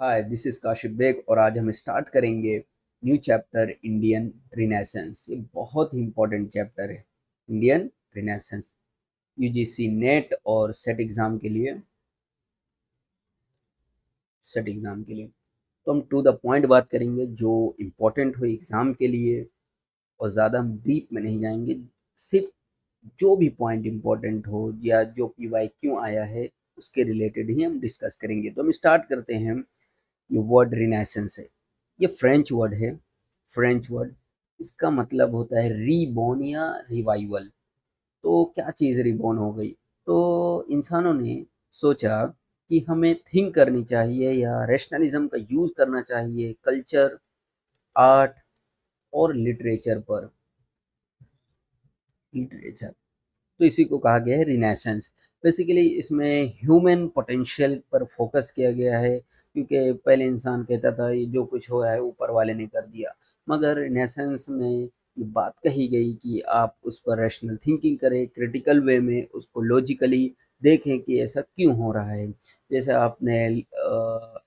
Hi, this is Kashif Baig और आज हम स्टार्ट करेंगे न्यू चैप्टर इंडियन रिनेसेंस। ये बहुत ही इंपॉर्टेंट चैप्टर है, इंडियन रिनेसेंस। यूजीसी नेट और सेट एग्ज़ाम के लिए तो हम टू द पॉइंट बात करेंगे जो इम्पोर्टेंट हो एग्ज़ाम के लिए, और ज़्यादा हम डीप में नहीं जाएंगे। सिर्फ जो भी पॉइंट इम्पोर्टेंट हो या जो पीवाई क्यों आया है उसके रिलेटेड ही हम डिस्कस करेंगे। तो हम स्टार्ट करते हैं। ये वर्ड रिनेसेंस है, ये फ्रेंच वर्ड है। फ्रेंच वर्ड, इसका मतलब होता है रीबॉर्न या रिवाइवल। तो क्या चीज़ रिबॉर्न हो गई? तो इंसानों ने सोचा कि हमें थिंक करनी चाहिए या रैशनलिज्म का यूज़ करना चाहिए कल्चर, आर्ट और लिटरेचर। तो इसी को कहा गया है रिनेसेंस। बेसिकली इसमें ह्यूमन पोटेंशियल पर फोकस किया गया है, क्योंकि पहले इंसान कहता था ये जो कुछ हो रहा है ऊपर वाले ने कर दिया, मगर रिनेसेंस में ये बात कही गई कि आप उस पर रैशनल थिंकिंग करें, क्रिटिकल वे में उसको लॉजिकली देखें कि ऐसा क्यों हो रहा है। जैसे आपने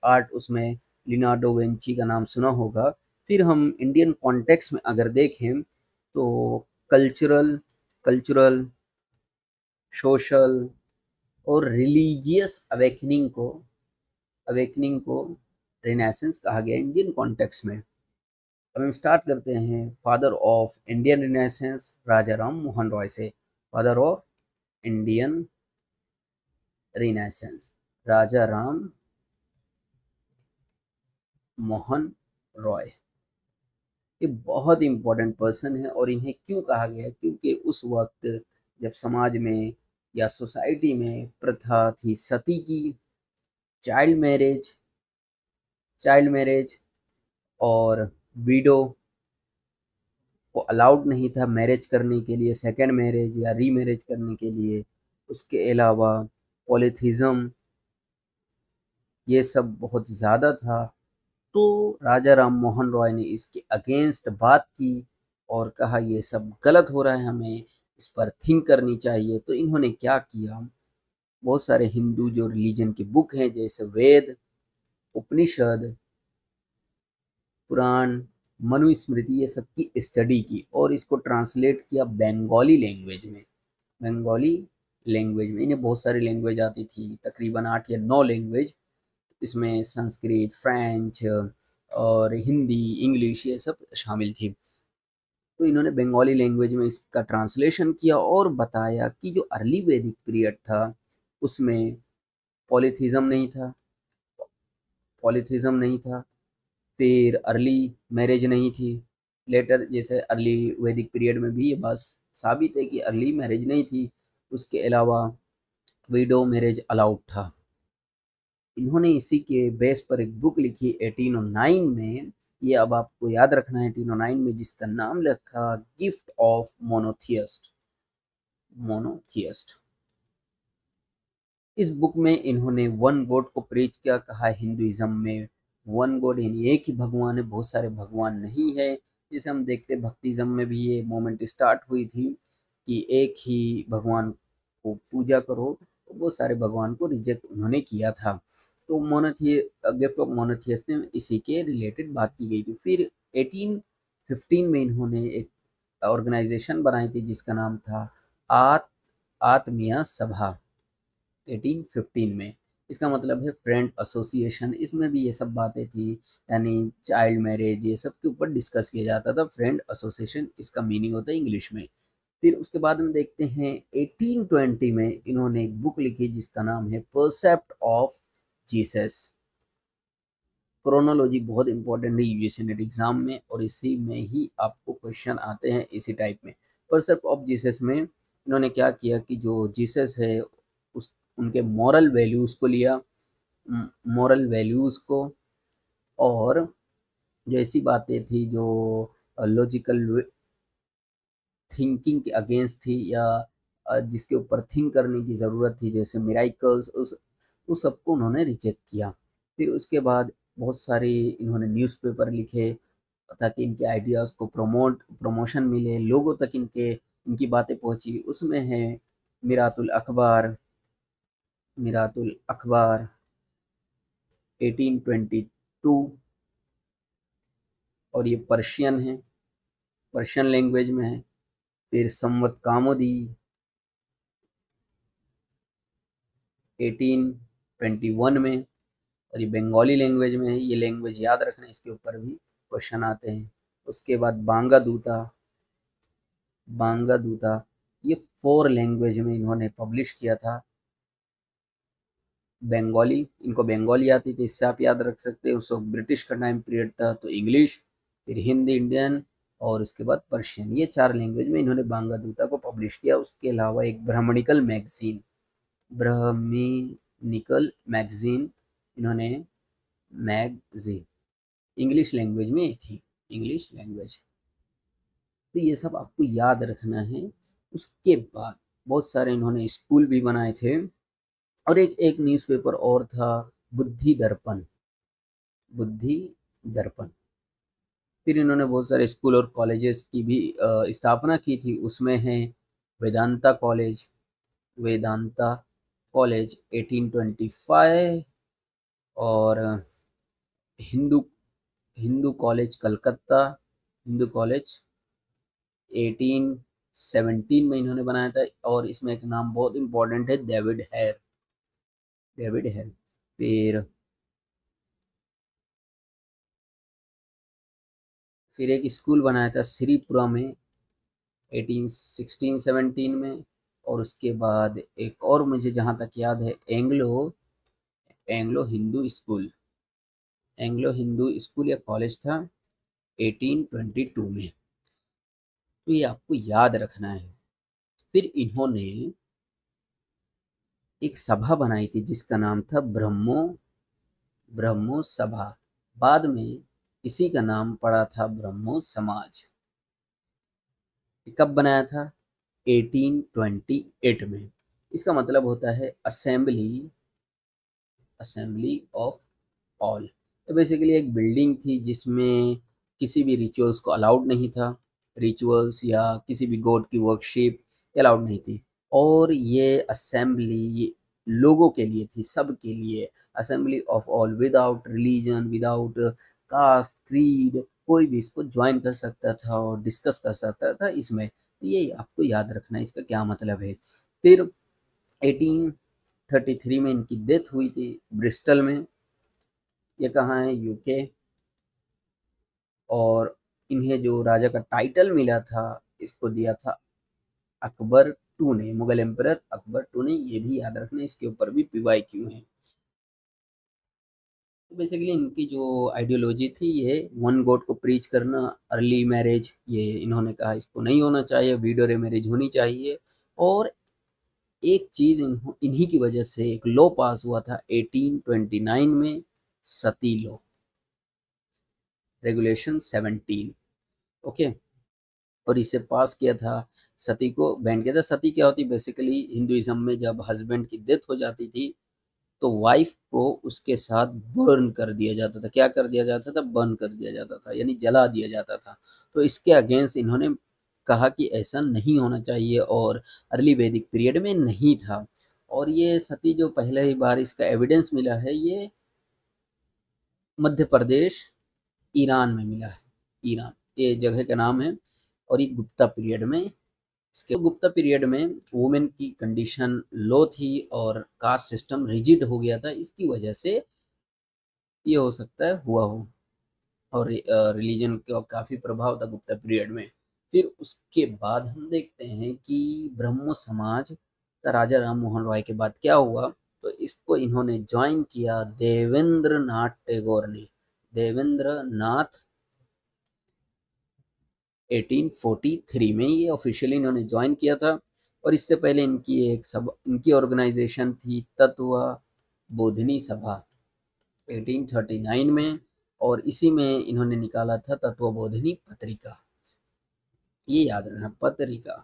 आर्ट, उसमें लिनार्डो विंची का नाम सुना होगा। फिर हम इंडियन कॉन्टेक्स्ट में अगर देखें तो कल्चरल कल्चरल सोशल और रिलीजियस अवेकनिंग को रिनेसेंस कहा गया इंडियन कॉन्टेक्स्ट में। अब हम स्टार्ट करते हैं फादर ऑफ इंडियन रिनेसेंस राजा राम मोहन रॉय से। फादर ऑफ इंडियन रिनेसेंस राजा राम मोहन रॉय। ये बहुत इंपॉर्टेंट पर्सन है, और इन्हें क्यों कहा गया है? क्योंकि उस वक्त जब समाज में या सोसाइटी में प्रथा थी सती की, चाइल्ड मैरिज चाइल्ड मैरिज और विडो को अलाउड नहीं था मैरिज करने के लिए, सेकंड मैरिज या रीमैरिज करने के लिए। उसके अलावा पॉलीथिज्म, ये सब बहुत ज़्यादा था। तो राजा राम मोहन रॉय ने इसके अगेंस्ट बात की और कहा ये सब गलत हो रहा है, हमें इस पर थिंक करनी चाहिए। तो इन्होंने क्या किया, बहुत सारे हिंदू जो रिलीजन की बुक हैं जैसे वेद, उपनिषद, पुराण, मनुस्मृति, ये सब की स्टडी की और इसको ट्रांसलेट किया बंगाली लैंग्वेज में। इन्हें बहुत सारी लैंग्वेज आती थी, तकरीबन 8 या 9 लैंग्वेज। इसमें संस्कृत, फ्रेंच और हिंदी, इंग्लिश, ये सब शामिल थी। तो इन्होंने बंगाली लैंग्वेज में इसका ट्रांसलेशन किया और बताया कि जो अर्ली वैदिक पीरियड था उसमें पॉलीथिज्म नहीं था पॉलीथिज्म नहीं था। फिर अर्ली मैरिज नहीं थी। लेटर जैसे अर्ली वैदिक पीरियड में भी ये बात साबित है कि अर्ली मैरिज नहीं थी। उसके अलावा विडो मैरिज अलाउड था। इन्होंने इसी के बेस पर एक बुक लिखी 1809 में। ये अब आपको याद रखना है, 1809 में, जिसका नाम रखा गिफ्ट ऑफ मोनोथियस्ट। इस बुक में इन्होंने वन गॉड को प्रीच किया। कहा हिंदुइज्म में वन गॉड यानी एक ही भगवान है, बहुत सारे भगवान नहीं है। जैसे हम देखते भक्तिज्म में भी ये मोमेंट स्टार्ट हुई थी कि एक ही भगवान को पूजा करो, तो बहुत सारे भगवान को रिजेक्ट उन्होंने किया था। तो गिफ्ट ऑफ मोनोथियस्ट में इसी के रिलेटेड बात की गई थी। फिर 1815 में इन्होंने एक ऑर्गेनाइजेशन बनाई थी जिसका नाम था आत आत्मीय सभा। 1815 में, इसका मतलब है फ्रेंड एसोसिएशन। इसमें भी ये सब बातें थी, यानी चाइल्ड मैरिज, ये सब के ऊपर डिस्कस किया जाता था। फ्रेंड एसोसिएशन इसका मीनिंग होता है इंग्लिश में। फिर उसके बाद हम देखते हैं 1820 में इन्होंने एक बुक लिखी जिसका नाम है परसेप्ट ऑफ जीसस। क्रोनोलॉजी बहुत इंपॉर्टेंट है यूजीसी नेट एग्जाम में, और इसी में ही आपको क्वेश्चन आते हैं इसी टाइप में। परसेप्ट ऑफ जीसस में इन्होंने क्या किया कि जो जीसस है उस उनके मॉरल वैल्यूज़ को लिया, मॉरल वैल्यूज़ को, और जो ऐसी बातें थी जो लॉजिकल थिंकिंग के अगेंस्ट थी या जिसके ऊपर थिंक करने की ज़रूरत थी, जैसे मिराइकल्स, उस सबको उन्होंने रिजेक्ट किया। फिर उसके बाद बहुत सारी इन्होंने न्यूज़पेपर लिखे ताकि इनके आइडियाज़ को प्रमोशन मिले, लोगों तक इनकी बातें पहुंची। उसमें है मिरातुल अखबार, मिरातुल अखबार 1822 और ये पर्शियन है, पर्शियन लैंग्वेज में है। फिर संवत कामोदी 1821 में, और ये बंगाली लैंग्वेज में है। ये लैंग्वेज याद रखना, इसके ऊपर भी क्वेश्चन आते हैं। उसके बाद बांगा दूता, बांगा दूता ये 4 लैंग्वेज में इन्होंने पब्लिश किया था। बंगाली, इनको बंगाली आती थी, इससे आप याद रख सकते हैं। उस वक्त ब्रिटिश का टाइम पीरियड था तो इंग्लिश, फिर हिंदी, इंडियन और उसके बाद पर्शियन, ये 4 लैंग्वेज में इन्होंने बांगा दूता को पब्लिश किया। उसके अलावा एक ब्राह्मणिकल मैगजीन, ब्राह्मणिकल मैगजीन इन्होंने, मैगजीन इंग्लिश लैंग्वेज में थी, इंग्लिश लैंग्वेज। तो ये सब आपको याद रखना है। उसके बाद बहुत सारे इन्होंने स्कूल भी बनाए थे, और एक एक न्यूज़पेपर और था, बुद्धि दर्पण, बुद्धि दर्पण। फिर इन्होंने बहुत सारे स्कूल और कॉलेजेस की भी स्थापना की थी। उसमें है वेदांता कॉलेज, वेदांता कॉलेज 1825, और हिंदू हिंदू कॉलेज कलकत्ता, हिंदू कॉलेज 1817 में इन्होंने बनाया था। और इसमें एक नाम बहुत इंपॉर्टेंट है, डेविड हेयर, डेविड हेयर। फिर एक स्कूल बनाया था श्रीपुरा में 1816-17 में। और उसके बाद एक और मुझे जहाँ तक याद है, Anglo Anglo Hindu school, Anglo Hindu school या कॉलेज था 1822 में। तो ये आपको याद रखना है। फिर इन्होंने एक सभा बनाई थी जिसका नाम था ब्रह्मो सभा। बाद में इसी का नाम पड़ा था ब्रह्मो समाज। कब बनाया था? 1828 में। इसका मतलब होता है असेंबली, असेंबली ऑफ ऑल। तो बेसिकली एक बिल्डिंग थी जिसमें किसी भी रिचुअल्स को अलाउड नहीं था, रिचुअल्स या किसी भी गॉड की वर्कशिप अलाउड नहीं थी। और ये असेंबली लोगों के लिए थी, सब के लिए, assembly of all, without religion, without caste, creed, कोई भी इसको ज्वाइन कर सकता था और डिस्कस कर सकता था इसमें। ये आपको याद रखना है इसका क्या मतलब है। फिर 1833 में इनकी डेथ हुई थी ब्रिस्टल में। ये कहाँ है? यूके। और इन्हें जो राजा का टाइटल मिला था, इसको दिया था अकबर टू ने, मुगल एम्परर अकबर टू ने। ये भी याद रखना, इसके ऊपर भी PYQ है। तो बेसिकली इनकी जो आइडियोलॉजी थी, ये वन गॉड को प्रीच करना, अर्ली मैरिज, ये इन्होंने कहा इसको नहीं होना चाहिए, विडो मैरिज होनी चाहिए। और एक चीज इन्हीं की वजह से एक लॉ पास हुआ था 1829 में, सती लॉ, रेगुलेशन 17। ओके। और इसे पास किया था, सती को बैन किया था। सती क्या होती? बेसिकली हिंदुइज्म में जब हस्बैंड की डेथ हो जाती थी तो वाइफ को उसके साथ बर्न कर दिया जाता था। क्या कर दिया जाता था? बर्न कर दिया जाता था, यानी जला दिया जाता था। तो इसके अगेंस्ट इन्होंने कहा कि ऐसा नहीं होना चाहिए, और अर्ली वैदिक पीरियड में नहीं था। और ये सती जो पहले ही बार इसका एविडेंस मिला है, ये मध्य प्रदेश, ईरान में मिला है। ईरान ये जगह का नाम है। और ये गुप्ता पीरियड में, इसके गुप्ता पीरियड में वुमेन की कंडीशन लो थी और कास्ट सिस्टम रिजिड हो गया था। इसकी वजह से ये हो सकता है हुआ हो। और रिलीजन का काफ़ी प्रभाव था गुप्ता पीरियड में। फिर उसके बाद हम देखते हैं कि ब्रह्मो समाज का राजा राम मोहन रॉय के बाद क्या हुआ। तो इसको इन्होंने ज्वाइन किया देवेंद्र नाथ टैगोर ने, देवेंद्र नाथ 1843 में ये ऑफिशियली इन्होंने ज्वाइन किया था। और इससे पहले इनकी ऑर्गेनाइजेशन थी तत्व बोधिनी सभा 1839 में, और इसी में इन्होंने निकाला था तत्वबोधिनी पत्रिका। ये याद रखना, पत्रिका।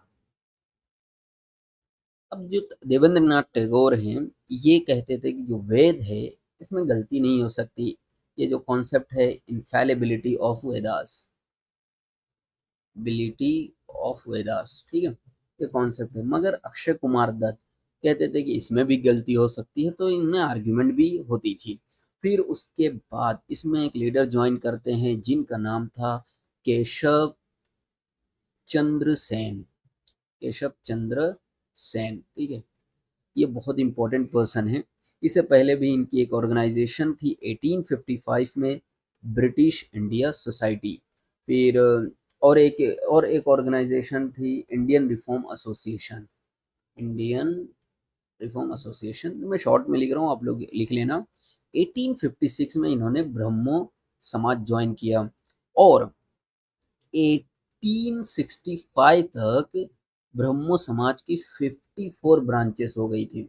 अब जो देवेंद्र नाथ टैगोर हैं, ये कहते थे कि जो वेद है इसमें गलती नहीं हो सकती। ये जो कॉन्सेप्ट है इनफैलिबिलिटी ऑफ वेदास, बिलिटी ऑफ वेदास, ठीक है, ये कॉन्सेप्ट है। मगर अक्षय कुमार दत्त कहते थे कि इसमें भी गलती हो सकती है, तो इनमें आर्ग्यूमेंट भी होती थी। फिर उसके बाद इसमें एक लीडर ज्वाइन करते हैं जिनका नाम था केशव चंद्र सेन। केशव चंद्र सेन, ठीक है, ये बहुत इंपॉर्टेंट पर्सन है। इससे पहले भी इनकी एक ऑर्गेनाइजेशन थी 1855 में, ब्रिटिश इंडिया सोसाइटी। फिर और एक ऑर्गेनाइजेशन थी Indian reform association. Indian reform association मैं शॉर्ट में लिख रहा हूँ, आप लोग लिख लेना। 1856 में इन्होंने ब्रह्मो समाज ज्वाइन किया और 1865 तक ब्रह्मो समाज की 54 ब्रांचेस हो गई थी,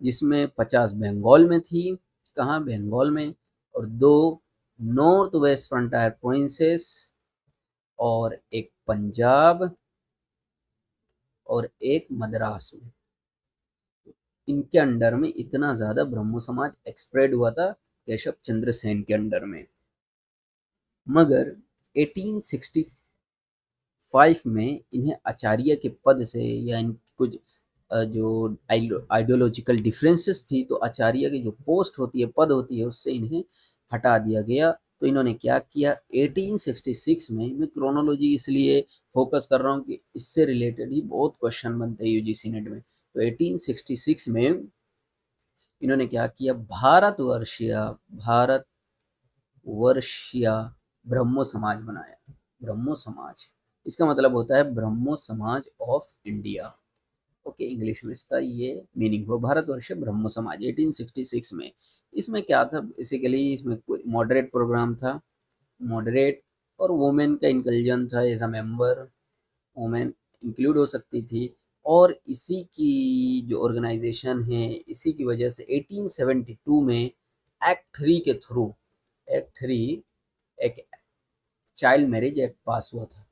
जिसमें 50 बंगाल में थी, कहाँ, बंगाल में, और 2 नॉर्थ वेस्ट फ्रंटियर प्रोविंसेस और एक पंजाब और एक मद्रास में। इनके अंडर में इतना ज़्यादा ब्रह्मो समाज एक्सप्रेड हुआ था केशव चंद्र सेन के अंडर में। मगर 1865 में इन्हें आचार्य के पद से या इन कुछ जो आइडियोलॉजिकल डिफरेंसेस थी, तो आचार्य की जो पोस्ट होती है, पद होती है, उससे इन्हें हटा दिया गया। तो इन्होंने क्या किया 1866 में, मैं क्रोनोलॉजी इसलिए फोकस कर रहा हूँ कि इससे रिलेटेड ही बहुत क्वेश्चन बनते हैं यूजीसी नेट में। तो 1866 में इन्होंने क्या किया, भारतवर्षीय ब्रह्मो समाज बनाया। ब्रह्मो समाज, इसका मतलब होता है ब्रह्मो समाज ऑफ इंडिया। ओके, इंग्लिश में इसका ये मीनिंग हो, भारतवर्षीय ब्रह्मो समाज 1866 में। इसमें क्या था बेसिकली, इसमें कोई मॉडरेट प्रोग्राम था, मॉडरेट, और वुमेन का इंक्लूजन था as a member, women include हो सकती थी। और इसी की जो ऑर्गेनाइजेशन है, इसी की वजह से 1872 में एक्ट 3 के थ्रू, एक्ट 3 एक चाइल्ड मैरिज एक्ट पास हुआ था,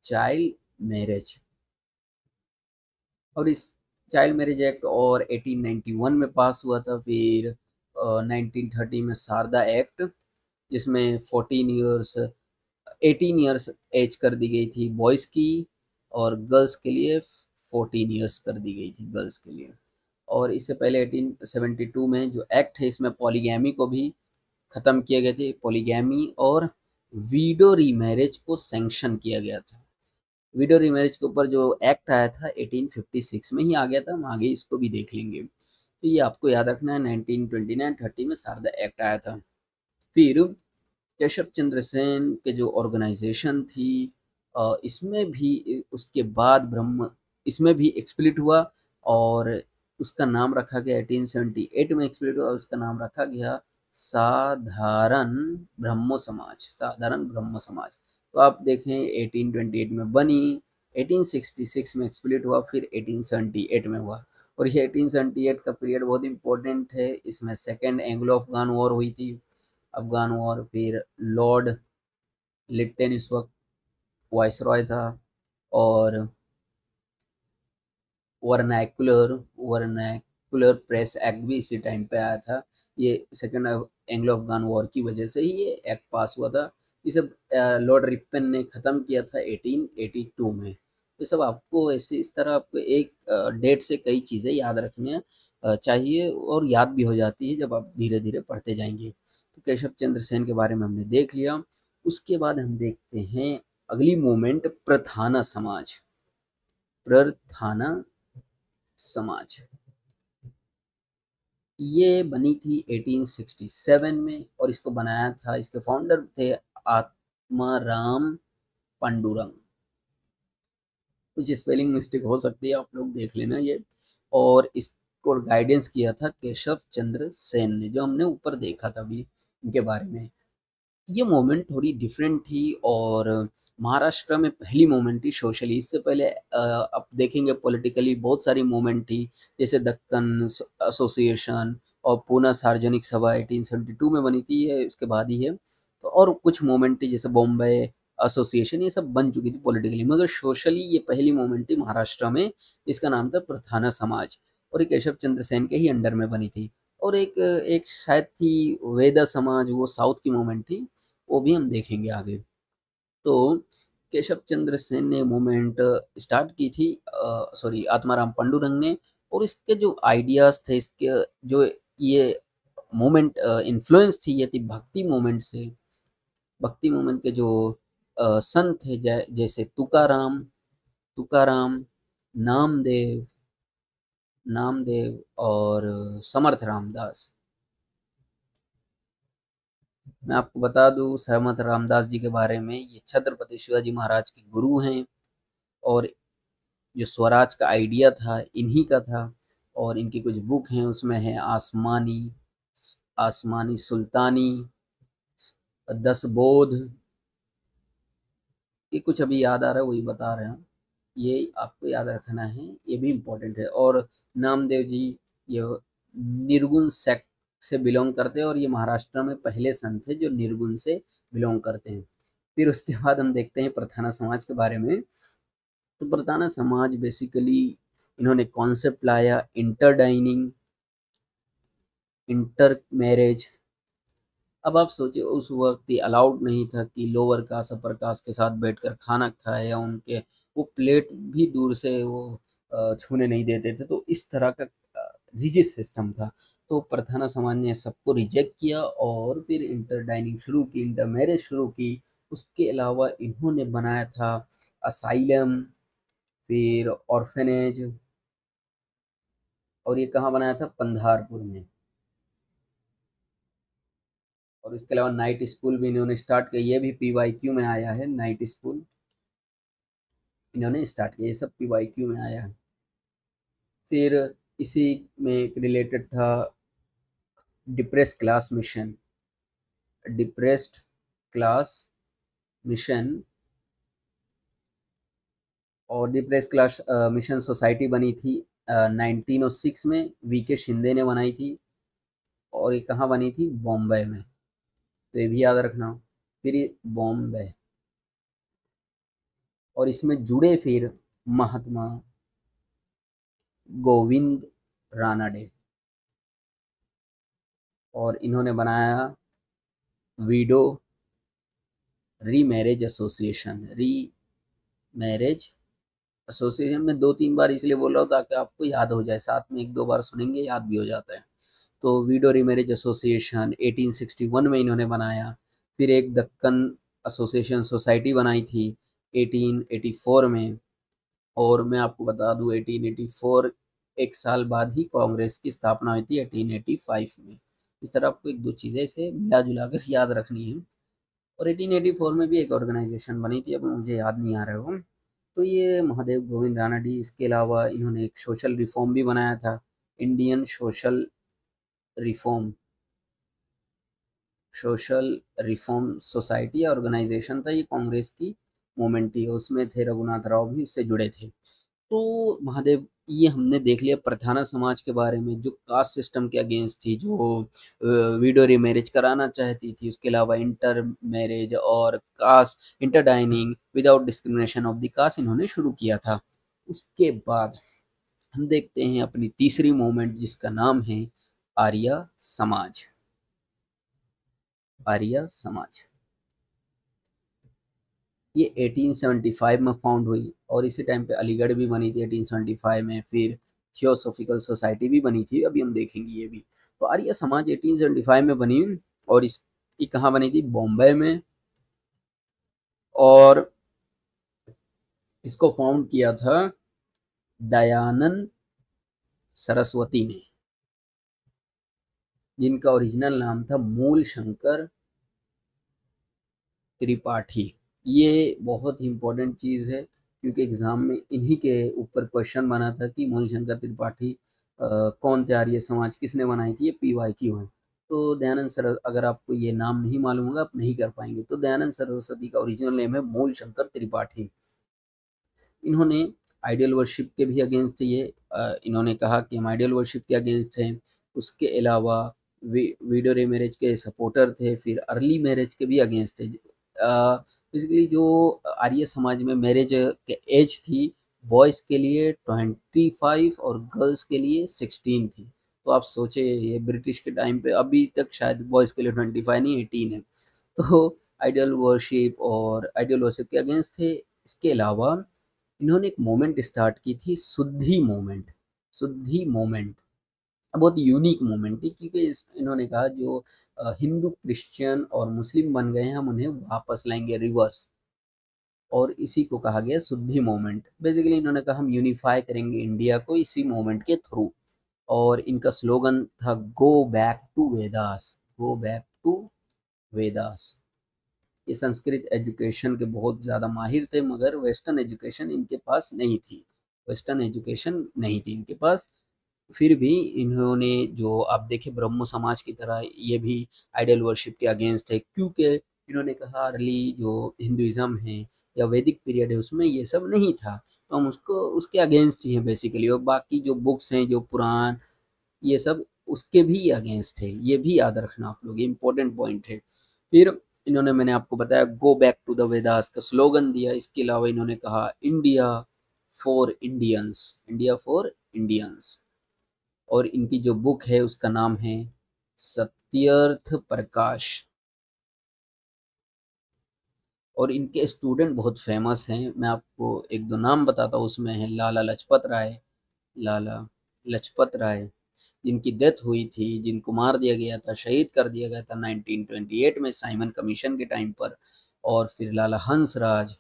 चाइल्ड मैरिज। और इस चाइल्ड मैरिज एक्ट और 1891 में पास हुआ था। फिर 1930 में शारदा एक्ट, जिसमें 18 ईयर्स एज कर दी गई थी बॉयज़ की, और गर्ल्स के लिए 14 ईयर्स कर दी गई थी गर्ल्स के लिए। और इससे पहले 1872 में जो एक्ट है, इसमें पॉलीगैमी को भी ख़त्म किए गए थे, पॉलीगैमी और वीडो रीमैरिज को सैंक्शन किया गया था। वीडो रीमैरिज के ऊपर जो एक्ट आया था 1856 में ही आ गया था, हम आगे इसको भी देख लेंगे। तो ये आपको याद रखना है, 1929-30 में शारदा एक्ट आया था। फिर केशव चंद्र सेन के जो ऑर्गेनाइजेशन थी, इसमें भी उसके बाद ब्रह्म, इसमें भी एक्सप्लिट हुआ और उसका नाम रखा गया 1878 में एक्सप्लिट हुआ, उसका नाम रखा गया साधारण ब्रह्मो समाज, साधारण ब्रह्मो समाज। तो आप देखें 1828 में बनी, 1866 में एक्सप्लिट हुआ, फिर 1878 में हुआ। और ये 1878 का पीरियड बहुत इंपॉर्टेंट है, इसमें सेकेंड एंग्लो अफगान वॉर हुई थी, अफगान वॉर। फिर लॉर्ड लिट्टन इस वक्त वाइसरॉय था, और वर्नैकुलर प्रेस एक्ट भी इसी टाइम पे आया था। ये सेकेंड एंग्लो अफगान वॉर की वजह से ही ये एक्ट पास हुआ था। इसे लॉर्ड रिपन ने ख़त्म किया था 1882 में। तो सब आपको ऐसे इस तरह आपको एक डेट से कई चीज़ें याद रखने चाहिए, और याद भी हो जाती है जब आप धीरे धीरे पढ़ते जाएंगे। तो केशव चंद्र सेन के बारे में हमने देख लिया। उसके बाद हम देखते हैं अगली मूवमेंट, प्रथाना समाज। प्रथाना समाज ये बनी थी 1867 में, और इसको बनाया था, इसके फाउंडर थे आत्माराम पांडुरंग। कुछ स्पेलिंग मिस्टेक हो सकती है, आप लोग देख लेना ये। और इसको गाइडेंस किया था केशव चंद्र सेन ने, जो हमने ऊपर देखा था अभी इनके बारे में। ये मोमेंट थोड़ी डिफरेंट थी, और महाराष्ट्र में पहली मोमेंट थी सोशली। इससे पहले आप देखेंगे पॉलिटिकली बहुत सारी मोमेंट थी, जैसे दक्कन एसोसिएशन और पूना सार्वजनिक सभा 1872 में बनी थी, ये उसके बाद ही है। तो और कुछ मोमेंट थी जैसे बॉम्बे एसोसिएशन, ये सब बन चुकी थी पॉलिटिकली, मगर सोशली ये पहली मोमेंट थी महाराष्ट्र में। इसका नाम था प्रथाना समाज, और ये केशव चंद्र सेन के ही अंडर में बनी थी। और एक एक शायद थी वेदा समाज, वो साउथ की मूवमेंट थी, वो भी हम देखेंगे आगे। तो केशव चंद्र सेन ने मूवमेंट स्टार्ट की थी, सॉरी आत्माराम पांडुरंग ने। और इसके जो आइडियाज़ थे, इसके जो ये मोमेंट इन्फ्लुएंस थी, ये थी भक्ति मोमेंट से। भक्ति मोमेंट के जो संत थे जैसे तुकाराम, तुकाराम, नामदेव, नामदेव और समर्थ रामदास। मैं आपको बता दूं समर्थ रामदास जी के बारे में, ये छत्रपति शिवाजी महाराज के गुरु हैं और जो स्वराज का आइडिया था इन्हीं का था। और इनकी कुछ बुक हैं, उसमें है आसमानी, आसमानी सुल्तानी, 10 बोध, ये कुछ अभी याद आ रहा है वही बता रहे हैं। ये आपको याद रखना है, ये भी इम्पोर्टेंट है। और नामदेव जी ये निर्गुण सेक्ट से बिलोंग करते हैं और ये महाराष्ट्र में पहले संत थे जो निर्गुण से बिलोंग करते हैं। फिर उसके बाद हम देखते हैं प्रधाना समाज के बारे में। तो प्रधाना समाज बेसिकली इन्होंने कॉन्सेप्ट लाया इंटर डाइनिंग, इंटर मैरिज। अब आप सोचिए उस वक्त ये अलाउड नहीं था कि लोअर कास्ट अपर कास्ट के साथ बैठकर खाना खाए, या उनके वो प्लेट भी दूर से वो छूने नहीं देते थे। तो इस तरह का रिजिड सिस्टम था। तो प्रधाना समाज ने सबको रिजेक्ट किया और फिर इंटर डाइनिंग शुरू की, इंटर मैरिज शुरू की। उसके अलावा इन्होंने बनाया था असाइलम, फिर ऑर्फेनेज। और ये कहाँ बनाया था? पंधारपुर में। और इसके अलावा नाइट स्कूल भी इन्होंने स्टार्ट किया, ये भी PYQ में आया है। नाइट स्कूल इन्होंने स्टार्ट किया, ये सब PYQ में आया है। फिर इसी में एक रिलेटेड था depressed class mission, depressed class mission. और डिप्रेस्ड क्लास मिशन सोसाइटी बनी थी 1906 में, VK शिंदे ने बनाई थी। और ये कहाँ बनी थी? बॉम्बे में। तो ये भी याद रखना। फिर ये बॉम्बे, और इसमें जुड़े फिर महात्मा गोविंद रानाडे, और इन्होंने बनाया वीडो रीमैरिज एसोसिएशन। री मैरिज एसोसिएशन में 2-3 बार इसलिए बोल रहा हूँ ताकि आपको याद हो जाए, साथ में 1-2 बार सुनेंगे याद भी हो जाता है। तो वीडो रीमैरिज एसोसिएशन 1861 में इन्होंने बनाया। फिर एक दक्कन एसोसिएशन सोसाइटी बनाई थी 1884 में। और मैं आपको बता दूं 1884 एक साल बाद ही कांग्रेस की स्थापना हुई थी 1885 में। इस तरह आपको 1-2 चीज़ें से मिला जुला कर याद रखनी है। और 1884 में भी एक ऑर्गेनाइजेशन बनी थी, अब मुझे याद नहीं आ रहा है वो। तो ये महादेव गोविंद रानडे। इसके अलावा इन्होंने एक सोशल रिफॉर्म भी बनाया था, Indian social reform, social reform society organisation था। ये कांग्रेस की मूवमेंट थी, उसमें थे रघुनाथ राव भी उससे जुड़े थे। तो महादेव, ये हमने देख लिया प्रधाना समाज के बारे में, जो कास्ट सिस्टम के अगेंस्ट थी, जो विडो रीमैरिज कराना चाहती थी। उसके अलावा इंटर मैरिज और caste inter dining without discrimination of the caste इन्होंने शुरू किया था। उसके बाद हम देखते हैं अपनी तीसरी मूवमेंट जिसका नाम है आर्य समाज। आर्य समाज ये 1875 में फाउंड हुई, और इसी टाइम पे अलीगढ़ भी बनी थी 1875 में। फिर थियोसॉफिकल सोसाइटी भी बनी थी, अभी हम देखेंगे ये भी। तो आर्य समाज 1875 में बनी, और इसकी कहाँ बनी थी? बॉम्बे में। और इसको फाउंड किया था दयानंद सरस्वती ने, जिनका ओरिजिनल नाम था मूल शंकर त्रिपाठी। ये बहुत ही इम्पोर्टेंट चीज़ है, क्योंकि एग्ज़ाम में इन्हीं के ऊपर क्वेश्चन बना था कि मूलशंकर त्रिपाठी कौन थे, आर्य समाज किसने बनाई थी। ये PYQ है। तो दयानंद सर, अगर आपको ये नाम नहीं मालूम होगा आप नहीं कर पाएंगे। तो दयानंद सरस्वती का ओरिजिनल नेम है मूलशंकर त्रिपाठी। इन्होंने आइडियल वर्शिप के भी अगेंस्ट थे। ये इन्होंने कहा कि हम आइडियल वर्शिप के अगेंस्ट हैं। उसके अलावा वीडियो रीमैरिज के सपोर्टर थे, फिर अर्ली मैरिज के भी अगेंस्ट थे। बेसिकली जो आर्य समाज में मैरिज के एज थी, बॉयज़ के लिए 25 और गर्ल्स के लिए 16 थी। तो आप सोचे ये ब्रिटिश के टाइम पे, अभी तक शायद बॉयज़ के लिए 25 नहीं 18 है। तो आइडियल वर्शिप के अगेंस्ट थे। इसके अलावा इन्होंने एक मूवमेंट स्टार्ट की थी, शुद्धि मूवमेंट। शुद्धि मूवमेंट बहुत यूनिक मोमेंट थी, क्योंकि इन्होंने कहा जो हिंदू, क्रिश्चियन और मुस्लिम बन गए हैं, हम उन्हें वापस लाएंगे रिवर्स, और इसी को कहा गया शुद्धि मोमेंट। बेसिकली इन्होंने कहा हम यूनिफाई करेंगे इंडिया को इसी मोमेंट के थ्रू, और इनका स्लोगन था go back to Vedas, go back to Vedas. ये संस्कृत एजुकेशन के बहुत ज़्यादा माहिर थे, मगर वेस्टर्न एजुकेशन इनके पास नहीं थी, वेस्टर्न एजुकेशन नहीं थी इनके पास। फिर भी इन्होंने, जो आप देखें ब्रह्मो समाज की तरह, ये भी आइडल वर्शिप के अगेंस्ट थे, क्योंकि इन्होंने कहा अर्ली जो हिंदुइज्म है या वैदिक पीरियड है उसमें ये सब नहीं था, तो हम उसको उसके अगेंस्ट ही हैं बेसिकली। और बाकी जो बुक्स हैं, जो पुराण, ये सब उसके भी अगेंस्ट है, ये भी याद रखना आप लोग, ये इंपॉर्टेंट पॉइंट है। फिर इन्होंने, मैंने आपको बताया, go back to the Vedas का स्लोगन दिया। इसके अलावा इन्होंने कहा India for Indians, India for Indians. और इनकी जो बुक है उसका नाम है सत्यर्थ प्रकाश। और इनके स्टूडेंट बहुत फेमस हैं, मैं आपको एक दो नाम बताता हूँ। उसमें है लाला लजपत राय, लाला लजपत राय, जिनकी डेथ हुई थी, जिनको मार दिया गया था, शहीद कर दिया गया था 1928 में साइमन कमीशन के टाइम पर। और फिर लाला हंसराज,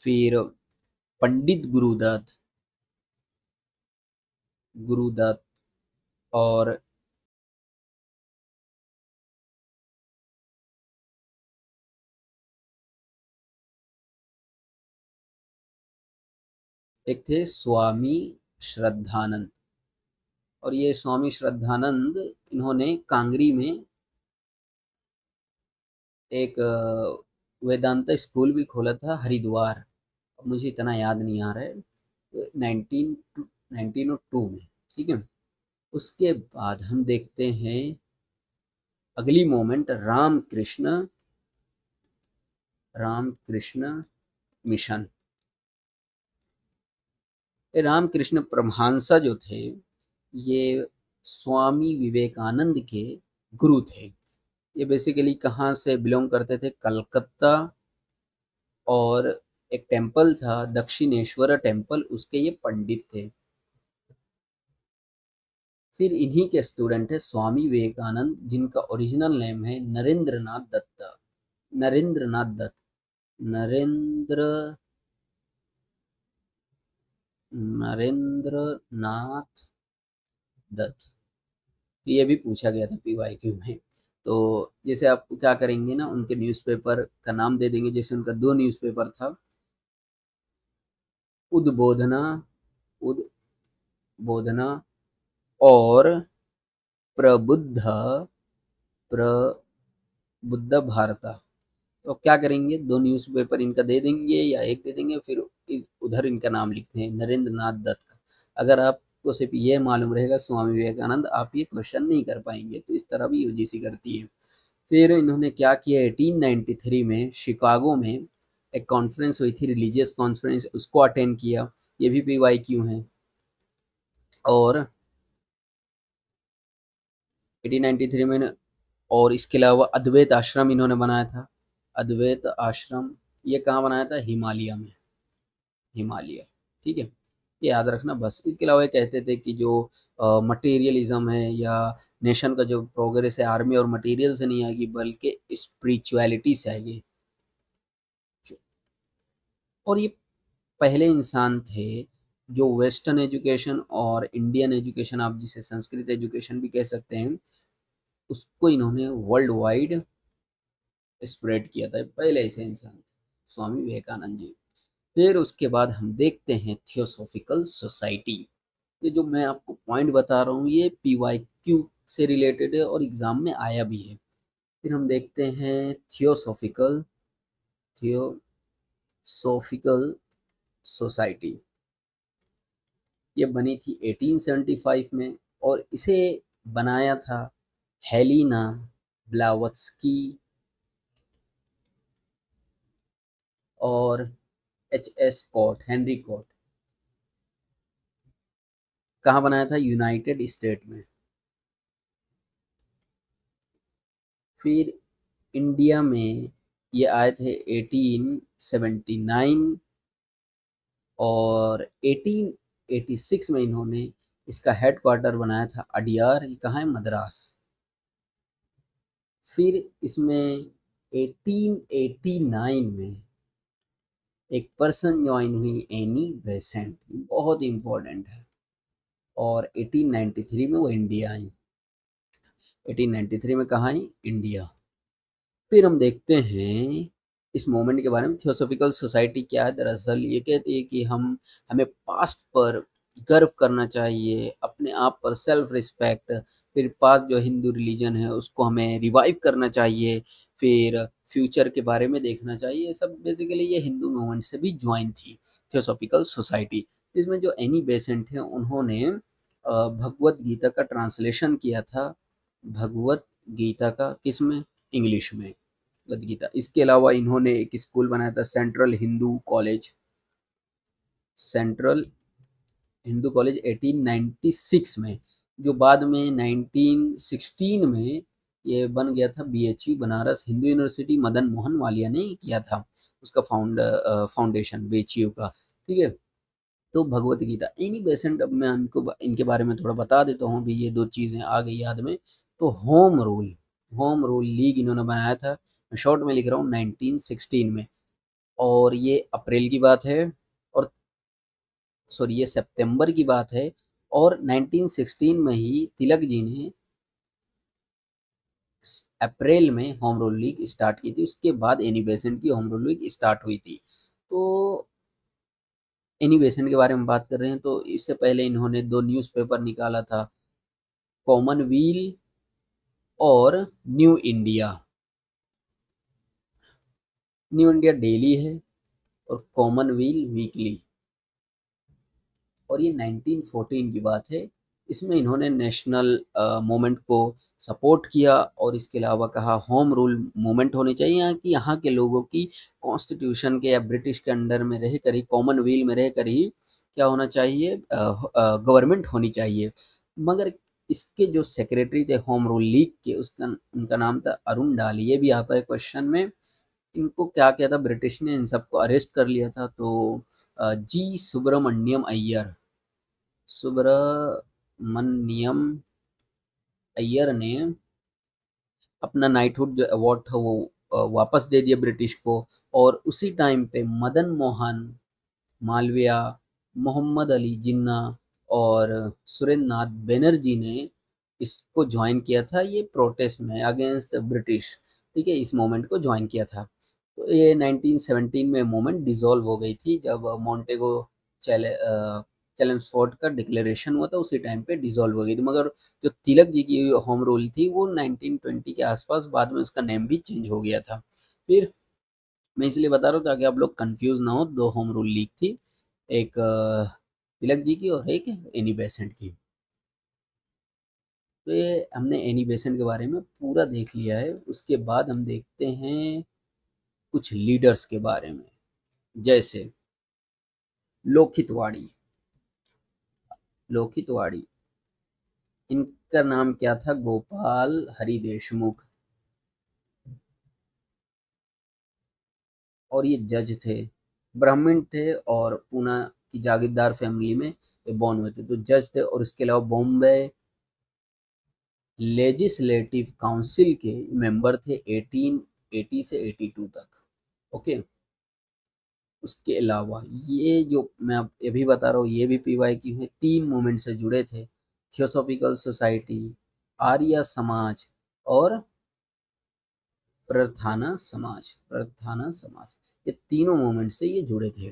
फिर पंडित गुरुदत्त, गुरुदत्त, और एक थे स्वामी श्रद्धानंद। और ये स्वामी श्रद्धानंद, इन्होंने कांगरी में एक वेदांता स्कूल भी खोला था, हरिद्वार। अब मुझे इतना याद नहीं आ रहा है, 1902 में, ठीक है। उसके बाद हम देखते हैं अगली मोमेंट, रामकृष्ण मिशन। ये रामकृष्ण परमहंस जो थे, ये स्वामी विवेकानंद के गुरु थे। ये बेसिकली कहाँ से बिलोंग करते थे, कलकत्ता। और एक टेम्पल था दक्षिणेश्वर टेम्पल, उसके ये पंडित थे। फिर इन्हीं के स्टूडेंट है स्वामी विवेकानंद, जिनका ओरिजिनल नेम है नरेंद्रनाथ दत्त, नरेंद्रनाथ दत्त, नरेंद्र नरेंद्रनाथ दत्त। ये भी पूछा गया था पीवाईक्यू में। तो जैसे आप क्या करेंगे ना, उनके न्यूज़पेपर का नाम दे देंगे। जैसे उनका दो न्यूज़पेपर था, उद्बोधना, उद्बोधना और प्रबुद्ध, प्रबुद्ध भारता। तो क्या करेंगे, दो न्यूज़पेपर इनका दे देंगे या एक दे देंगे, फिर उधर इनका नाम लिखते हैं नरेंद्र नाथ दत्त का। अगर आपको सिर्फ ये मालूम रहेगा स्वामी विवेकानंद, आप ये क्वेश्चन नहीं कर पाएंगे। तो इस तरह भी यूजीसी करती है। फिर इन्होंने क्या किया, 1893 में शिकागो में एक कॉन्फ्रेंस हुई थी, रिलीजियस कॉन्फ्रेंस, उसको अटेंड किया। ये भी पीवाईक्यू है। और 1893 में, और इसके अलावा अद्वैत आश्रम इन्होंने बनाया था। अद्वैत आश्रम ये कहाँ बनाया था, हिमालय में, हिमालय, ठीक है। ये याद रखना बस। इसके अलावा ये कहते थे कि जो मटेरियलिज्म है या नेशन का जो प्रोग्रेस है, आर्मी और मटेरियल से नहीं आएगी, बल्कि स्पिरिचुअलिटी से आएगी। और ये पहले इंसान थे जो वेस्टर्न एजुकेशन और इंडियन एजुकेशन, आप जिसे संस्कृत एजुकेशन भी कह सकते हैं, उसको इन्होंने वर्ल्ड वाइड स्प्रेड किया था। पहले ऐसे इंसान थे स्वामी विवेकानंद जी। फिर उसके बाद हम देखते हैं थियोसॉफिकल सोसाइटी। ये जो मैं आपको पॉइंट बता रहा हूँ, ये पीवाईक्यू से रिलेटेड है और एग्जाम में आया भी है। फिर हम देखते हैं थियोसॉफिकल सोसाइटी। ये बनी थी 1875 में, और इसे बनाया था हेलिना ब्लावत्स्की और एच कोट, हेनरी कोट। कहाँ बनाया था, यूनाइटेड स्टेट में। फिर इंडिया में ये आए थे 1879, और 1886 में इन्होंने इसका हेडक्वार्टर बनाया था अडियार, ये कहाँ है, मद्रास। फिर इसमें 1889 में एक पर्सन ज्वाइन हुई, एनी बेसेंट, बहुत इंपॉर्टेंट है। और 1893 में वो इंडिया आई। 1893 में कहाँ आई, इंडिया। फिर हम देखते हैं इस मोमेंट के बारे में। थियोसॉफिकल सोसाइटी क्या है, दरअसल ये कहती है कि हमें पास्ट पर गर्व करना चाहिए, अपने आप पर सेल्फ रिस्पेक्ट। फिर पास्ट जो हिंदू रिलीजन है उसको हमें रिवाइव करना चाहिए। फिर फ्यूचर के बारे में देखना चाहिए। ये सब बेसिकली ये हिंदू मूवमेंट से भी ज्वाइन थी थियोसॉफिकल सोसाइटी। इसमें जो एनी बेसेंट है उन्होंने भगवत गीता का ट्रांसलेशन किया था। भगवत गीता का किस में, इंग्लिश में, भगवद गीता। इसके अलावा इन्होंने एक स्कूल बनाया था, central Hindu college. Central Hindu college 1896 में, जो बाद में 1916 में ये बन गया था बीएचयू, बनारस हिंदू यूनिवर्सिटी। मदन मोहन मालवीय ने किया था उसका फाउंडेशन बीएचयू का। ठीक है। तो भगवत गीता, इन्हीं बेसेंट, अब मैं इनको इनके बारे में थोड़ा बता देता हूँ भी, ये दो चीज़ें आ गई याद में। तो होम रूल लीग इन्होंने बनाया था, मैं शॉर्ट में लिख रहा हूँ, 1916 में। और ये अप्रैल की बात है, और सॉरी ये सितंबर की बात है। और 1916 में ही तिलक जी ने अप्रैल में होम रूल लीग स्टार्ट की थी। उसके बाद एनी बेसेंट की होम रूल लीग स्टार्ट हुई थी। तो एनी बेसेंट के बारे में बात कर रहे हैं, तो इससे पहले इन्होंने दो न्यूज़पेपर निकाला था, कॉमनवील और new India. New India daily है और कॉमनवील वीकली। और ये 1914 की बात है। इसमें इन्होंने नेशनल मूवमेंट को सपोर्ट किया, और इसके अलावा कहा होम रूल मूवमेंट होनी चाहिए, यहाँ के लोगों की कॉन्स्टिट्यूशन के या ब्रिटिश के अंडर में रह कर ही, कॉमनवेल्थ में रह कर ही क्या होना चाहिए, गवर्नमेंट होनी चाहिए। मगर इसके जो सेक्रेटरी थे होम रूल लीग के, उसका उनका नाम था अरुण डाली, ये भी आता है क्वेश्चन में। इनको क्या किया था, ब्रिटिश ने इन सबको अरेस्ट कर लिया था। तो जी सुब्रमण्यम अय्यर, सुब्रमण्यम अय्यर ने अपना नाइटहुड जो अवार्ड था वो वापस दे दिया ब्रिटिश को। और उसी टाइम पे मदन मोहन मालवीय, मोहम्मद अली जिन्ना और सुरेंद्र नाथ बनर्जी ने इसको ज्वाइन किया था, ये प्रोटेस्ट में अगेंस्ट ब्रिटिश। ठीक है, इस मूवमेंट को ज्वाइन किया था। तो ये 1917 में मूवमेंट डिसॉल्व हो गई थी, जब मॉन्टेगो चैलेम्सफोर्ड का डिक्लेरेशन हुआ था, उसी टाइम पे डिसॉल्व हो गई थी। मगर जो तिलक जी की होम रूल थी वो 1920 के आसपास, बाद में उसका नेम भी चेंज हो गया था। फिर मैं इसलिए बता रहा हूँ ताकि आप लोग कंफ्यूज ना हो, दो होम रूल लीग थी, एक तिलक जी की और एक एनी बेसेंट की। तो ये हमने एनी बेसेंट के बारे में पूरा देख लिया है। उसके बाद हम देखते हैं कुछ लीडर्स के बारे में, जैसे लोखितवाड़ी। लोखितवाड़ी, इनका नाम क्या था, गोपाल हरि देशमुख। और ये जज थे, ब्राह्मण थे, और पूना की जागीरदार फैमिली में ये बॉर्न हुए थे, तो जज थे। और इसके अलावा बॉम्बे लेजिस्लेटिव काउंसिल के मेंबर थे 1880 से 82 तक। ओके। उसके अलावा ये जो मैं अब अभी बता रहा हूँ, ये भी पीवाई की हुए तीन मूवमेंट से जुड़े थे, थियोसॉफिकल सोसाइटी, आर्य समाज और प्रार्थना समाज। ये तीनों मूवमेंट से ये जुड़े थे।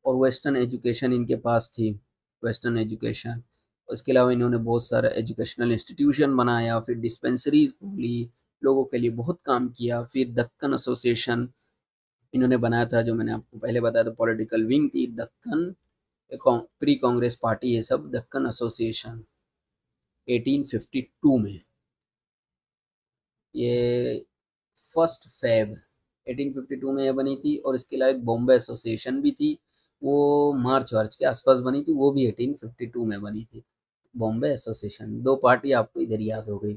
और वेस्टर्न एजुकेशन इनके पास थी, वेस्टर्न एजुकेशन। उसके अलावा इन्होंने बहुत सारा एजुकेशनल इंस्टीट्यूशन बनाया, फिर डिस्पेंसरीज खोली, लोगों के लिए बहुत काम किया। फिर दक्कन एसोसिएशन इन्होंने बनाया था, जो मैंने आपको पहले बताया था, पॉलिटिकल विंग थी दक्कन प्री कांग्रेस पार्टी, ये सब दक्कन एसोसिएशन 1852 में। ये 1 फेब 1852 में ये बनी थी। और इसके अलावा एक बॉम्बे एसोसिएशन भी थी, वो मार्च वार्च के आसपास बनी थी, वो भी 1852 में बनी थी। बॉम्बे एसोसिएशन, दो पार्टी आपको इधर याद हो गई।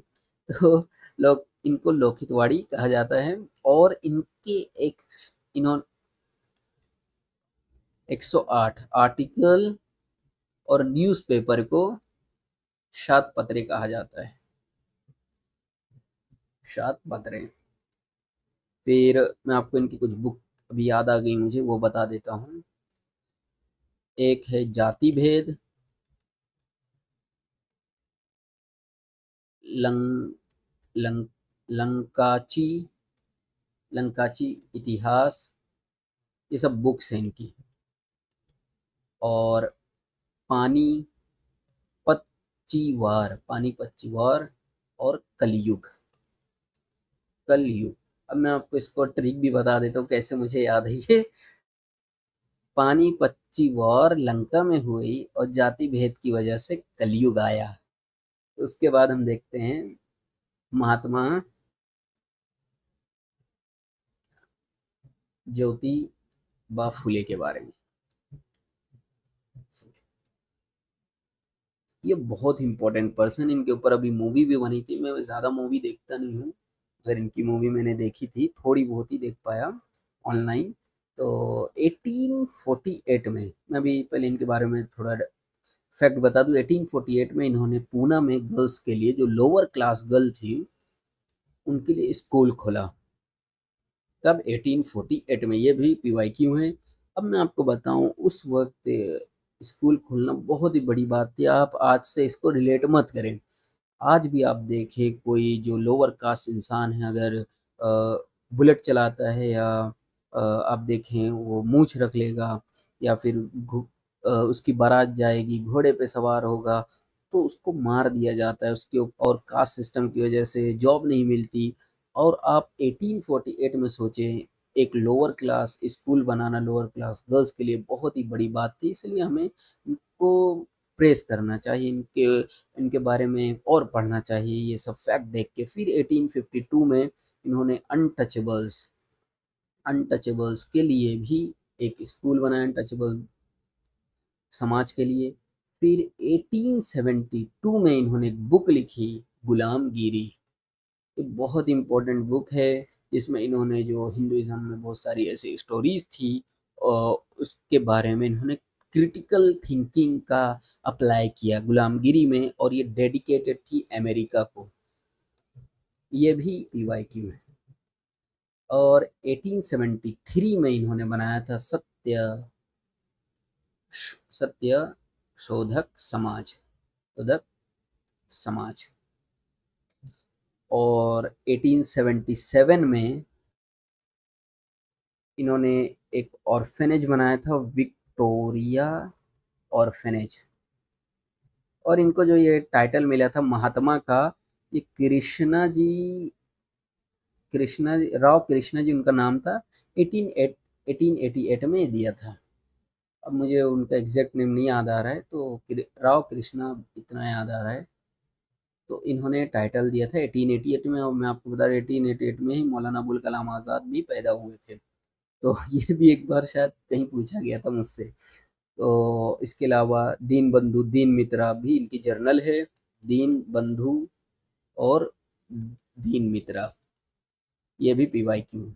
तो लोग इनको लोखितवाड़ी कहा जाता है। और इनके एक इन्होंने 108 आर्टिकल और न्यूज़पेपर को शातपत्रे कहा जाता है। शातपत्रे। फिर मैं आपको इनकी कुछ बुक अभी याद आ गई मुझे, वो बता देता हूँ। एक है जाति भेद, लंग लंग लंकाची लंकाची इतिहास, ये सब बुक्स हैं इनकी। और पानी पानीपत वार और कलयुग। कलयुग। अब मैं आपको इसको ट्रिक भी बता देता हूँ कैसे मुझे याद है ये। पानीपत की वॉर लंका में हुई और जाति भेद की वजह से कलयुग आया। उसके बाद हम देखते हैं महात्मा ज्योतिबा फुले के बारे में। ये बहुत इंपॉर्टेंट पर्सन, इनके ऊपर अभी मूवी भी बनी थी। मैं ज़्यादा मूवी देखता नहीं हूँ, अगर इनकी मूवी मैंने देखी थी, थोड़ी बहुत ही देख पाया ऑनलाइन। तो 1848 में, मैं अभी पहले इनके बारे में थोड़ा फैक्ट बता दूं। 1848 में इन्होंने पूना में गर्ल्स के लिए, जो लोअर क्लास गर्ल थी, उनके लिए स्कूल खोला। कब? 1848 में। ये भी पीवाईक्यू है। अब मैं आपको बताऊं, उस वक्त स्कूल खोलना बहुत ही बड़ी बात थी। आप आज से इसको रिलेट मत करें। आज भी आप देखें, कोई जो लोअर कास्ट इंसान है, अगर बुलेट चलाता है या आप देखें वो मूछ रख लेगा, या फिर उसकी बारात जाएगी, घोड़े पे सवार होगा, तो उसको मार दिया जाता है। उसके और कास्ट सिस्टम की वजह से जॉब नहीं मिलती। और आप 1848 में सोचें, एक लोअर क्लास स्कूल बनाना लोअर क्लास गर्ल्स के लिए बहुत ही बड़ी बात थी। इसलिए हमें इनको प्रेस करना चाहिए, इनके इनके बारे में और पढ़ना चाहिए ये सब फैक्ट देख के। फिर 1852 में इन्होंने अनटचेबल्स के लिए भी एक स्कूल बनाया, अनटचेबल समाज के लिए। फिर 1872 में इन्होंने एक बुक लिखी, गुलामगिरी। ये बहुत इंपॉर्टेंट बुक है, जिसमें इन्होंने जो हिंदुइज्म में बहुत सारी ऐसी स्टोरीज थी और उसके बारे में इन्होंने क्रिटिकल थिंकिंग का अप्लाई किया गुलामगिरी में, और ये डेडिकेटेड थी अमेरिका को। ये भी पीवाईक्यू है। और 1873 में इन्होंने बनाया था सत्य शोधक समाज। और 1877 में इन्होंने एक ऑर्फेनेज बनाया था, विक्टोरिया ऑर्फेनेज। और इनको जो ये टाइटल मिला था महात्मा का, ये राव कृष्णा जी उनका नाम था। 1888 में दिया था। अब मुझे उनका एग्जैक्ट नेम नहीं याद आ रहा है, तो राव कृष्णा इतना याद आ रहा है। तो इन्होंने टाइटल दिया था 1888 में। और मैं आपको बता रहा, 1888 में ही मौलाना अबुल कलाम आज़ाद भी पैदा हुए थे। तो ये भी एक बार शायद कहीं पूछा गया था मुझसे। तो इसके अलावा दीन बंधु दीन मित्रा भी इनकी जर्नल है। दीन बंधु और दीन मित्रा, ये भी पीवाईक्यू।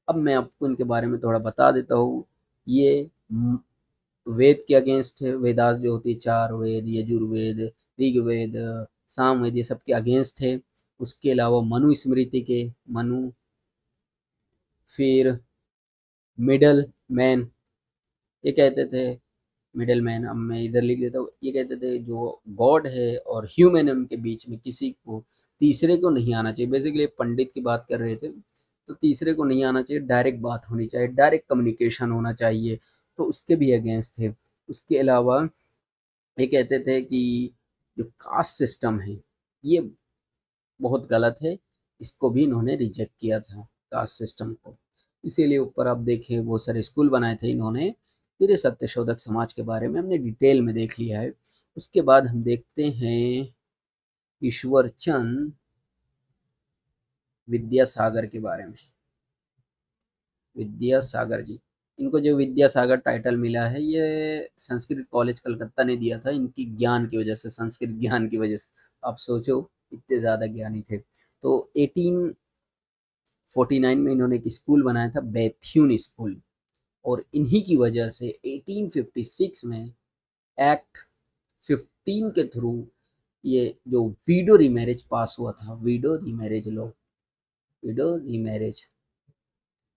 अब मैं आपको इनके बारे में थोड़ा बता देता हूँ। ये वेद के अगेंस्ट है। वेदास जो होती है, चार वेद, यजुर्वेद, ऋग्वेद, सामवेद, ये सब के अगेंस्ट है। उसके अलावा मनुस्मृति के मनु। फिर मिडल मैन, ये कहते थे, मिडल मैन, अब मैं इधर लिख देता हूँ, ये कहते थे जो गॉड है और ह्यूमन के बीच में किसी को तीसरे को नहीं आना चाहिए। बेसिकली पंडित की बात कर रहे थे, तो तीसरे को नहीं आना चाहिए, डायरेक्ट बात होनी चाहिए, डायरेक्ट कम्युनिकेशन होना चाहिए। तो उसके भी अगेंस्ट थे। उसके अलावा ये कहते थे कि जो कास्ट सिस्टम है, ये बहुत गलत है। इसको भी इन्होंने रिजेक्ट किया था, कास्ट सिस्टम को। इसीलिए ऊपर आप देखें बहुत सारे स्कूल बनाए थे इन्होंने। फिर ये सत्यशोधक समाज के बारे में हमने डिटेल में देख लिया है। उसके बाद हम देखते हैं ईश्वर चंद विद्यासागर के बारे में। विद्यासागर जी, इनको जो विद्यासागर टाइटल मिला है, ये संस्कृत कॉलेज कलकत्ता ने दिया था, इनकी ज्ञान की वजह से, संस्कृत ज्ञान की वजह से। आप सोचो, इतने ज़्यादा ज्ञानी थे। तो 49 में इन्होंने एक स्कूल बनाया था, बैथ्यून स्कूल, और इन्हीं की वजह से 1856 में एक्ट 15 के थ्रू ये जो वीडो रीमैरिज पास हुआ था, widow remarriage law, widow remarriage,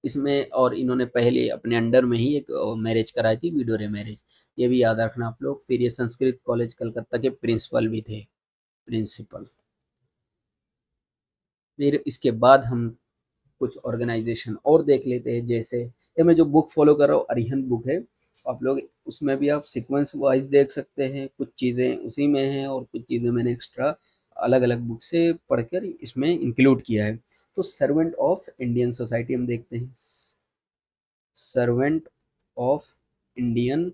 इसमें, और इन्होंने पहले अपने अंडर में ही एक मैरिज कराई थी, वीडो रीमैरिज, ये भी याद रखना आप लोग। फिर ये संस्कृत कॉलेज कलकत्ता के प्रिंसिपल भी थे, प्रिंसिपल। फिर इसके बाद हम कुछ ऑर्गेनाइजेशन और देख लेते हैं, जैसे ये मैं जो बुक फॉलो कर रहा हूँ अरिहंत बुक है, आप लोग उसमें भी आप सीक्वेंस वाइज देख सकते हैं, कुछ चीज़ें उसी में हैं और कुछ चीज़ें मैंने एक्स्ट्रा अलग अलग बुक से पढ़कर इसमें इंक्लूड किया है। तो सर्वेंट ऑफ इंडियन सोसाइटी हम देखते हैं, सर्वेंट ऑफ इंडियन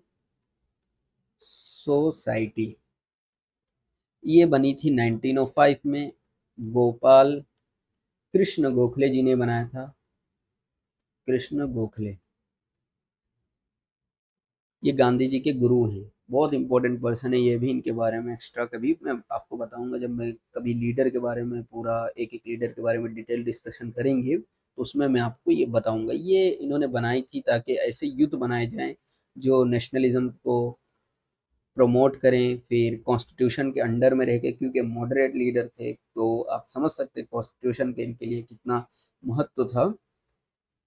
सोसाइटी, ये बनी थी 1905 में, गोपाल कृष्ण गोखले जी ने बनाया था, कृष्ण गोखले, ये गांधी जी के गुरु हैं, बहुत इंपॉर्टेंट पर्सन है ये भी, इनके बारे में एक्स्ट्रा कभी मैं आपको बताऊंगा, जब मैं कभी लीडर के बारे में पूरा एक एक लीडर के बारे में डिटेल डिस्कशन करेंगे तो उसमें मैं आपको ये बताऊंगा। ये इन्होंने बनाई थी ताकि ऐसे युद्ध बनाए जाएं जो नेशनलिज्म को प्रमोट करें, फिर कॉन्स्टिट्यूशन के अंडर में रह के, क्योंकि मॉडरेट लीडर थे तो आप समझ सकते हैं कॉन्स्टिट्यूशन के इनके लिए कितना महत्व था,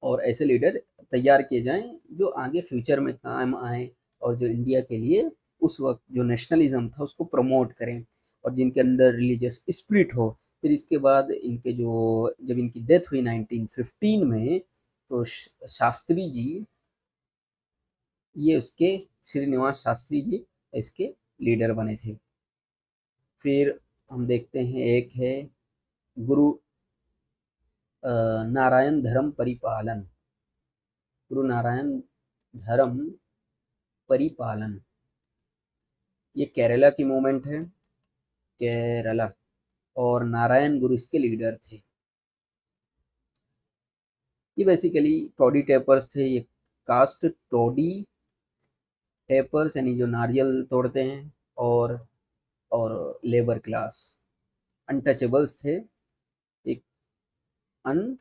और ऐसे लीडर तैयार किए जाएं जो आगे फ्यूचर में काम आए और जो इंडिया के लिए उस वक्त जो नेशनलिज्म था उसको प्रमोट करें, और जिनके अंदर रिलीजियस स्पिरिट हो। फिर इसके बाद इनके जो, जब इनकी डेथ हुई 1915 में, तो शास्त्री जी, ये उसके, श्रीनिवास शास्त्री जी इसके लीडर बने थे। फिर हम देखते हैं एक है गुरु नारायण धर्म परिपालन, गुरु नारायण धर्म परिपालन, ये केरला की मूवमेंट है, केरला, और नारायण गुरु इसके लीडर थे। ये बेसिकली टोडी टेपर्स थे, ये कास्ट टोडी टेपर्स यानी जो नारियल तोड़ते हैं, और लेबर क्लास अनटचेबल्स थे, एक अनटचेबल्स,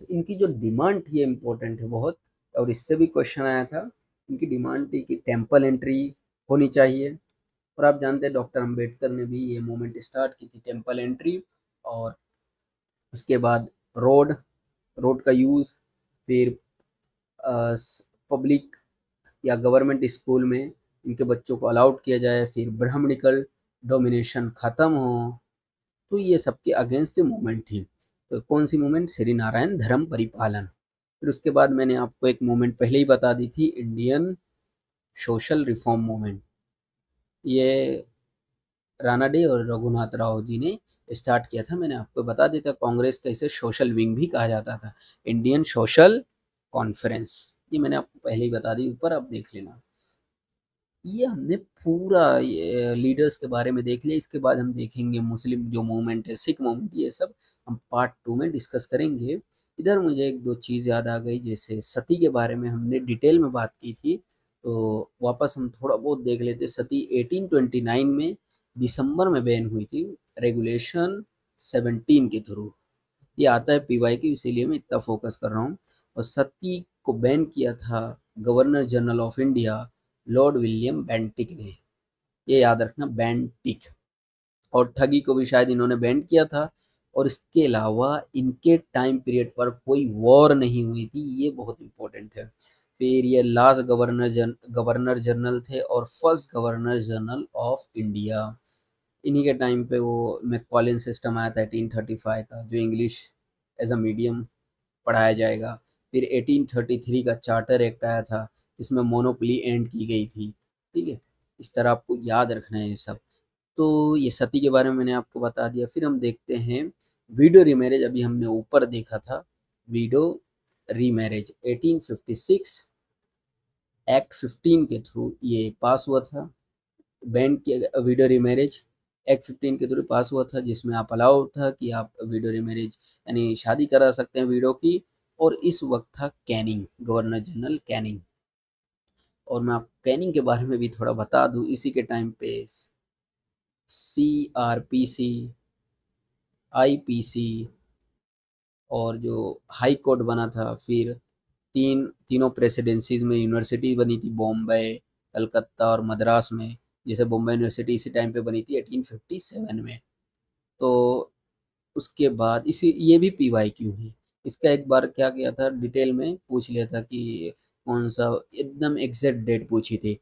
इनकी जो डिमांड थी इम्पोर्टेंट है बहुत, और इससे भी क्वेश्चन आया था। इनकी डिमांड थी कि टेम्पल एंट्री होनी चाहिए, और आप जानते हैं डॉक्टर अंबेडकर ने भी ये मूवमेंट स्टार्ट की थी, टेम्पल एंट्री, और उसके बाद रोड, रोड का यूज़, फिर पब्लिक या गवर्नमेंट स्कूल में इनके बच्चों को अलाउड किया जाए, फिर ब्राह्मणिकल डोमिनेशन ख़त्म हो, तो ये सबके अगेंस्ट मूवमेंट थी। तो कौन सी मूवमेंट? श्री नारायण धर्म परिपालन। फिर उसके बाद मैंने आपको एक मूवमेंट पहले ही बता दी थी, इंडियन सोशल रिफॉर्म मूवमेंट, ये राणा डे और रघुनाथ राव जी ने स्टार्ट किया था। मैंने आपको बता दिया था कांग्रेस का इसे सोशल विंग भी कहा जाता था, इंडियन सोशल कॉन्फ्रेंस, ये मैंने आपको पहले ही बता दी, ऊपर आप देख लेना। ये हमने पूरा ये लीडर्स के बारे में देख लिया। इसके बाद हम देखेंगे मुस्लिम जो मूवमेंट है, सिख मूवमेंट, ये सब हम पार्ट 2 में डिस्कस करेंगे। इधर मुझे एक दो चीज़ याद आ गई, जैसे सती के बारे में हमने डिटेल में बात की थी, तो वापस हम थोड़ा बहुत देख लेते। सती 1829 में दिसंबर में बैन हुई थी, रेगुलेशन 17 के थ्रू, ये आता है पीवाई की, इसीलिए मैं इतना फोकस कर रहा हूँ। और सती को बैन किया था governor general of India Lord William Bentinck ने, ये याद रखना, बेंटिक। और ठगी को भी शायद इन्होंने बैन किया था, और इसके अलावा इनके टाइम पीरियड पर कोई वॉर नहीं हुई थी, ये बहुत इंपॉर्टेंट है। फिर ये लास्ट गवर्नर जनरल थे और first governor general of India. इन्हीं के टाइम पे वो मैकॉलिन सिस्टम आया था 1835 का, जो इंग्लिश एज अ मीडियम पढ़ाया जाएगा। फिर 1833 का चार्टर एक्ट आया था, इसमें मोनोपोली एंड की गई थी। ठीक है, इस तरह आपको याद रखना है ये सब। तो ये सती के बारे में मैंने आपको बता दिया। फिर हम देखते हैं वीडो रीमैरिज, अभी हमने ऊपर देखा था वीडो रीमैरिज 1856 एक्ट 15 के थ्रू ये पास हुआ था, बैंड किया वीडियो रीमैरिज एक्ट 15 के थ्रू पास हुआ था, जिसमें आप अलाउ था कि आप वीडियो रीमैरिज यानी शादी करा सकते हैं वीडियो की। और इस वक्त था कैनिंग, गवर्नर जनरल कैनिंग, और मैं आपको कैनिंग के बारे में भी थोड़ा बता दूं, इसी के टाइम पे CRPC, IPC, और जो हाई कोर्ट बना था, फिर तीनों प्रेसिडेंसीज में यूनिवर्सिटी बनी थी, बॉम्बे, कलकत्ता और मद्रास में। जैसे बॉम्बे यूनिवर्सिटी इसी टाइम पे बनी थी 1857 में। तो उसके बाद इसी ये भी PYQ है। इसका एक बार क्या किया था, डिटेल में पूछ लिया था कि कौन सा, एकदम एग्जैक्ट डेट पूछी थी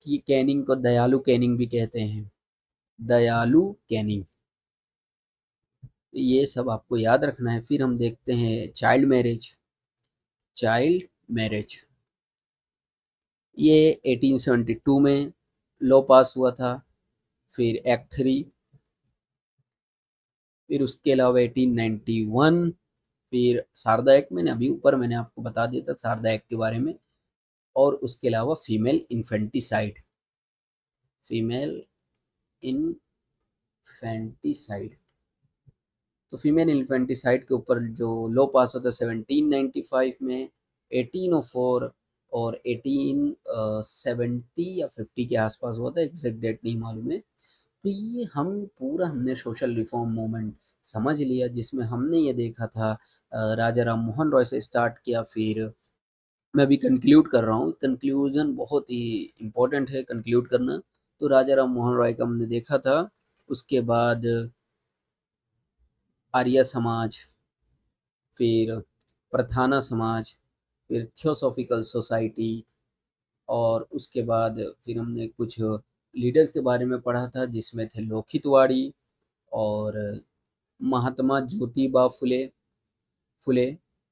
कि कैनिंग को दयालु कैनिंग भी कहते हैं, दयालु कैनिंग। ये सब आपको याद रखना है। फिर हम देखते हैं चाइल्ड मैरिज। चाइल्ड मैरिज ये 1872 में लॉ पास हुआ था। फिर एक्ट 3, फिर उसके अलावा 1891, फिर शारदा एक्ट, मैंने अभी ऊपर मैंने आपको बता दिया था शारदा एक्ट के बारे में। और उसके अलावा फीमेल इन्फेंटिसाइड, फीमेल इन्फेंटिसाइड। तो फीमेल इन्फेंटिसाइड के ऊपर जो लॉ पास होता है 1795 में, 1804 और 1870 या 50 के आसपास हुआ था, एग्जैक्ट डेट नहीं मालूम है। तो ये हमने सोशल रिफॉर्म मूवमेंट समझ लिया, जिसमें हमने ये देखा था राजा राम मोहन रॉय से स्टार्ट किया। फिर मैं अभी कंक्लूड कर रहा हूँ, कंक्लूजन बहुत ही इम्पोर्टेंट है कंक्लूड करना। तो राजा राम मोहन रॉय का हमने देखा था। उसके बाद आर्य समाज, फिर प्रथाना समाज, फिर थियोसॉफिकल सोसाइटी, और उसके बाद फिर हमने कुछ लीडर्स के बारे में पढ़ा था, जिसमें थे लोखित वाड़ी और महात्मा ज्योतिबा फुले।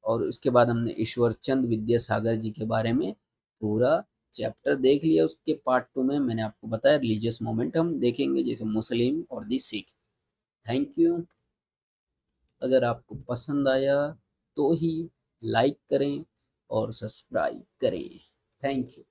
और उसके बाद हमने ईश्वर चंद विद्यासागर जी के बारे में पूरा चैप्टर देख लिया। उसके पार्ट 2 में मैंने आपको बताया रिलीजियस मोमेंट हम देखेंगे, जैसे मुस्लिम और दी सिख। Thank you. अगर आपको पसंद आया तो ही लाइक करें और सब्सक्राइब करें। Thank you.